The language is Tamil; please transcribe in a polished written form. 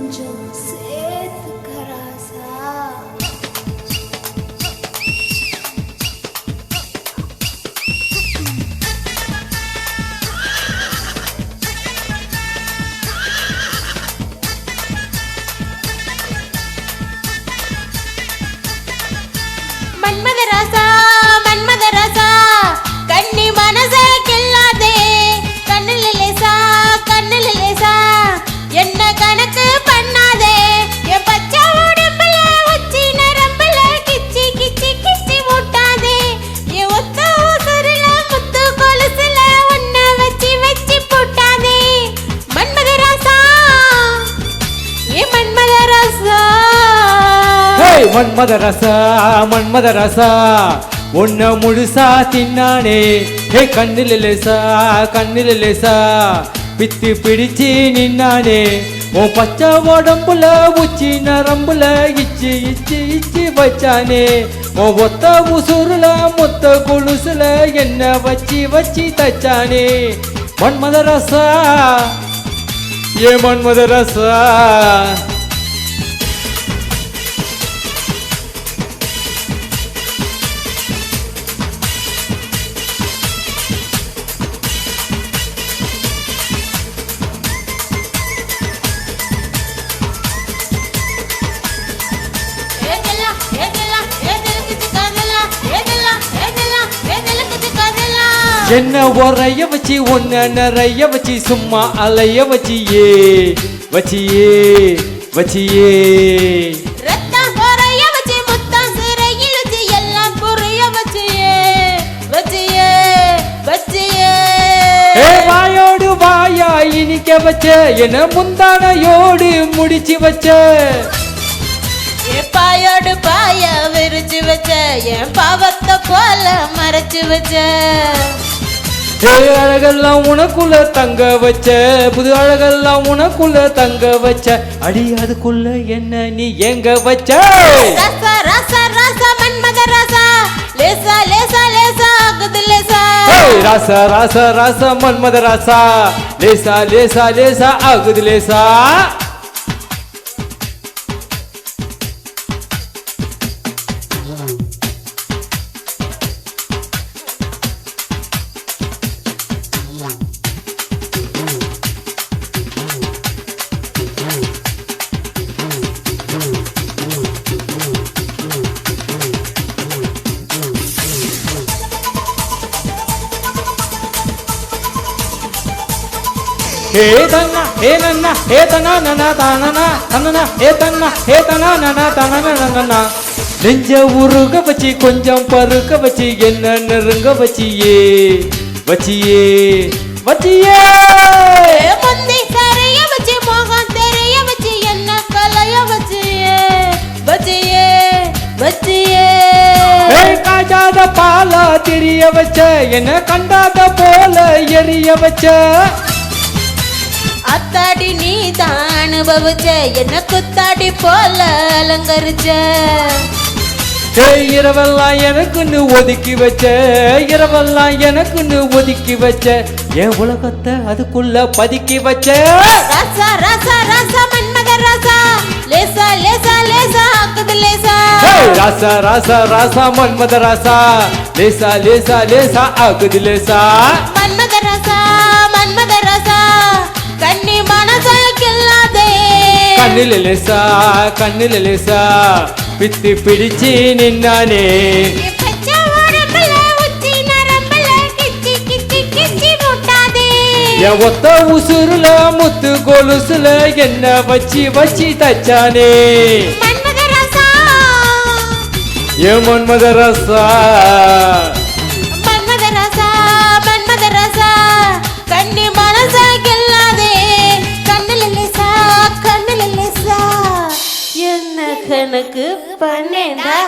கொஞ்சம் சேர்த்துக்க ராசா. மன்மதராசா மன்மதராசா கண்ணி மனசே கில்லாதே கண்ணில் லேசா என்ன கணக்கு பண்ணாதே என் பச்சை உடம்புல உச்சி நரம்புல கிச்சி கிச்சி கிச்சி மூட்டாதே என் ஒத்த ஊசருல முத்து கொலுசுல உன்னை வச்சு போட்டாதே மன்மதராசா ஏ மன்மதராசா. மன்மதரசா மன்மதரசா உன்னை முழுசா தின்னானே. ஹே கண்ணில் லேசா பித்து பிடிச்சு நின்னானே. உன் பச்சை உடம்புல உச்சி நரம்புல இச்சி வச்சானே. உன் ஒத்த உசுருல மொத்த கொலுசுல என்ன வச்சு தச்சானே. மன்மதரசா ஏ மன்மதரசா. என்ன உரைய வச்சு ஒன்ன நிறைய வச்சு சும்மா அலைய வச்சியே ரத்தம் உரைய வச்சு முத்தம் சிறையில் வச்சு எல்லாம் புரிய வச்சியே வாயோடு வாயா இனிக்க வச்ச என்ன முந்தானையோடு முடிச்சு வச்ச. பாயோடு பாய விரிச்சு வச்ச என் பாவத்தை போல மறைச்சு வச்ச. அழகெல்லாம் உனக்குள்ள தங்க வச்ச புது அழகெல்லாம் உனக்குள்ள தங்க வச்ச. அடி அதுக்குள்ள என்ன நீ எங்க வச்ச. ராசா ராசா ராசா மன்மதராசா லேசா ஆகுது லேசா. ராசா ராசா ராசா மன்மதராசா லேசா ஆகுது லேசா. ஹே தன்னா ஹே நன்னா ஹே தனா நனா தானனா தனனா ஹே தன்னா ஹே தனா நனா தனனா. நெஞ்ச உருக வச்சு கொஞ்சம் பருக்க வச்சு என்ன நெருங்க வச்சியே முந்தி கரைய வச்சு மோகம் தெரிய வச்சு என்ன கலைய வச்சியே காய்ச்சாத பாலா தெரிய வச்ச என்ன கண்டாத போல எரிய வச்ச. அத்தாடி நீ தான் அனுபவிச்ச என்ன குத்தாடி போல அலங்கரிச்ச. இரவெல்லாம் எனக்குன்னு ஒதுக்கி வச்ச என் உலகத்தை அதுக்குள்ள பதுக்கி வச்ச. ராசா ராசா ராசா மன்மதராசா லேசா ஆகுது லேசா. ராசா ராசா ராசா மன்மதராசா லேசா ஆகுது லேசா. மன்மதராசா கண்ணி மனசை கில்லாதே கண்ணில் லேசா பித்து பிடிச்சு நின்னானே. என் ஒத்த உசுருல முத்து கொலுசுல என்ன வச்சு தச்சானே. ஏ மன்மதராசா கண்ணி மனசை கில்லாதே கண்ணில் லேசா என்ன கணக்கு பண்ணேண்டா